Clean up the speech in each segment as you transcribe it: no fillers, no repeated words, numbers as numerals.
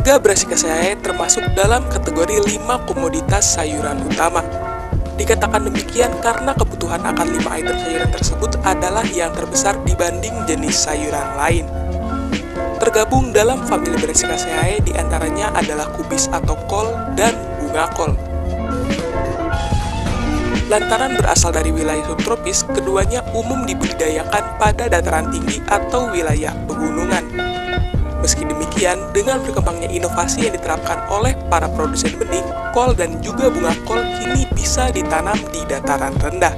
Harga Brassica Sayae termasuk dalam kategori 5 komoditas sayuran utama. Dikatakan demikian karena kebutuhan akan 5 item sayuran tersebut adalah yang terbesar dibanding jenis sayuran lain. Tergabung dalam famili Brassica Sayae diantaranya adalah kubis atau kol dan bunga kol. Lantaran berasal dari wilayah subtropis, keduanya umum dibudidayakan pada dataran tinggi atau wilayah pegunungan. Meski demikian, dengan berkembangnya inovasi yang diterapkan oleh para produsen benih, kol dan juga bunga kol kini bisa ditanam di dataran rendah.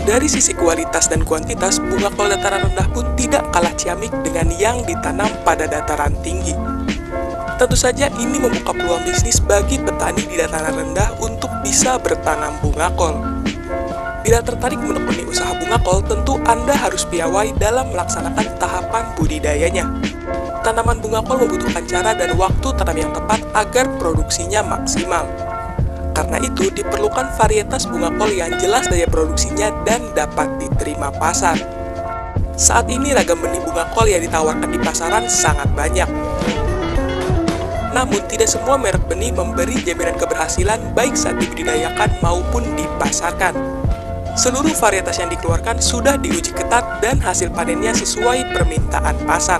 Dari sisi kualitas dan kuantitas, bunga kol dataran rendah pun tidak kalah ciamik dengan yang ditanam pada dataran tinggi. Tentu saja ini membuka peluang bisnis bagi petani di dataran rendah untuk bisa bertanam bunga kol. Bila tertarik menekuni usaha bunga kol, tentu Anda harus piawai dalam melaksanakan tahapan budidayanya. Tanaman bunga kol membutuhkan cara dan waktu tanam yang tepat agar produksinya maksimal. Karena itu, diperlukan varietas bunga kol yang jelas daya produksinya dan dapat diterima pasar. Saat ini ragam benih bunga kol yang ditawarkan di pasaran sangat banyak. Namun, tidak semua merek benih memberi jaminan keberhasilan baik saat dibudidayakan maupun dipasarkan. Seluruh varietas yang dikeluarkan sudah diuji ketat dan hasil panennya sesuai permintaan pasar.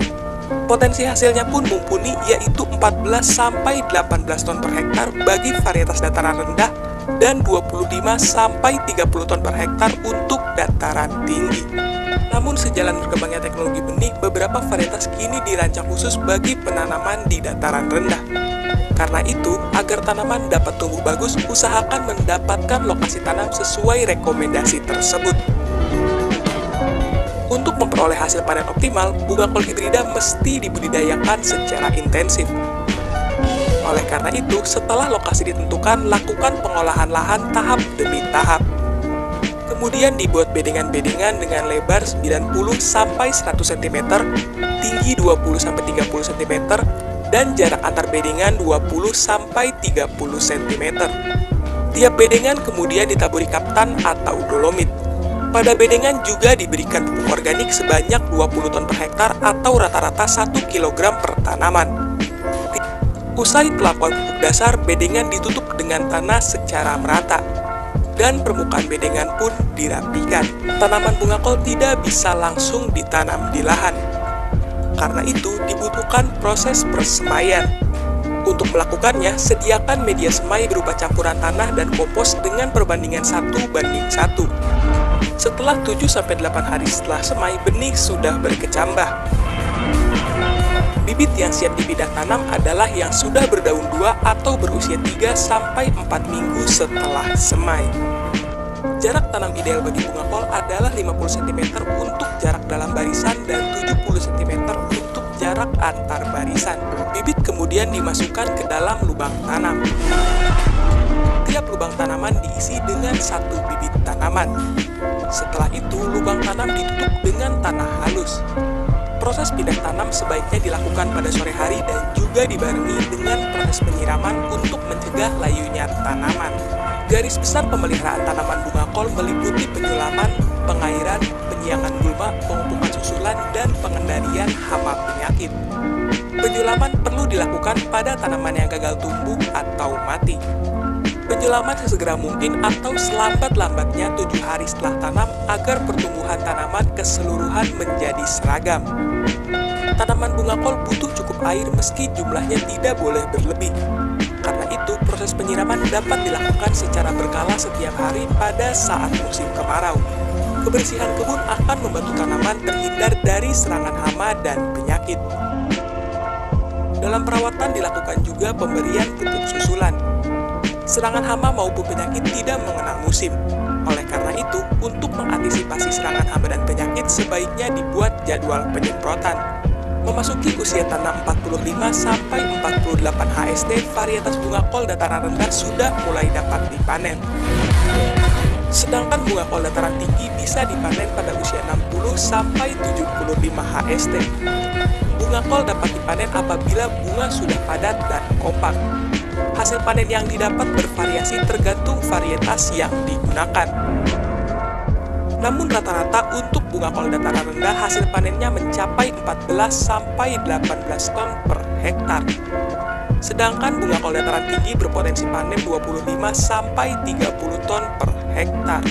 Potensi hasilnya pun mumpuni, yaitu 14-18 ton per hektar bagi varietas dataran rendah dan 25-30 ton per hektar untuk dataran tinggi. Namun sejalan berkembangnya teknologi benih, beberapa varietas kini dirancang khusus bagi penanaman di dataran rendah. Karena itu, agar tanaman dapat tumbuh bagus, usahakan mendapatkan lokasi tanam sesuai rekomendasi tersebut. Untuk memperoleh hasil panen optimal, bunga kol hibrida mesti dibudidayakan secara intensif. Oleh karena itu, setelah lokasi ditentukan, lakukan pengolahan lahan tahap demi tahap. Kemudian dibuat bedengan-bedengan dengan lebar 90-100 cm, tinggi 20-30 cm, dan jarak antar bedengan 20-30 cm. Tiap bedengan kemudian ditaburi kaptan atau dolomit. Pada bedengan juga diberikan pupuk organik sebanyak 20 ton per hektar atau rata-rata 1 kg per tanaman. Usai pelakuan pupuk dasar, bedengan ditutup dengan tanah secara merata. Dan permukaan bedengan pun dirapikan. Tanaman bunga kol tidak bisa langsung ditanam di lahan. Karena itu dibutuhkan proses persemaian. Untuk melakukannya, sediakan media semai berupa campuran tanah dan kompos dengan perbandingan 1:1. Setelah 7-8 hari setelah semai, benih sudah berkecambah. Bibit yang siap dipindah tanam adalah yang sudah berdaun 2 atau berusia 3-4 minggu setelah semai. Jarak tanam ideal bagi bunga kol adalah 50 cm untuk jarak dalam barisan dan 70 cm untuk jarak antar barisan. Bibit kemudian dimasukkan ke dalam lubang tanam. Tiap lubang tanaman diisi dengan 1 bibit tanaman. Setelah itu, lubang tanam ditutup dengan tanah halus. Proses pindah tanam sebaiknya dilakukan pada sore hari dan juga dibarengi dengan proses penyiraman untuk mencegah layunya tanaman. Garis besar pemeliharaan tanaman bunga kol meliputi penyulaman, pengairan, penyiangan gulma, pemupukan susulan, dan pengendalian hama penyakit. Penyulaman perlu dilakukan pada tanaman yang gagal tumbuh atau mati. Penyulaman sesegera mungkin atau selambat-lambatnya 7 hari setelah tanam agar pertumbuhan tanaman keseluruhan menjadi seragam. Tanaman bunga kol butuh cukup air meski jumlahnya tidak boleh berlebih. Karena itu, proses penyiraman dapat dilakukan secara berkala setiap hari pada saat musim kemarau. Kebersihan kebun akan membantu tanaman terhindar dari serangan hama dan penyakit. Dalam perawatan dilakukan juga pemberian pupuk susulan. Serangan hama maupun penyakit tidak mengenal musim. Oleh karena itu, untuk mengantisipasi serangan hama dan penyakit, sebaiknya dibuat jadwal penyemprotan. Memasuki usia tanam 45-48 HST, varietas bunga kol dataran rendah sudah mulai dapat dipanen. Sedangkan bunga kol dataran tinggi bisa dipanen pada usia 60-75 HST. Bunga kol dapat dipanen apabila bunga sudah padat dan kompak. Hasil panen yang didapat bervariasi tergantung varietas yang digunakan. Namun rata-rata untuk bunga kol dataran rendah hasil panennya mencapai 14-18 ton per hektar. Sedangkan bunga kol dataran tinggi berpotensi panen 25-30 ton per hektar.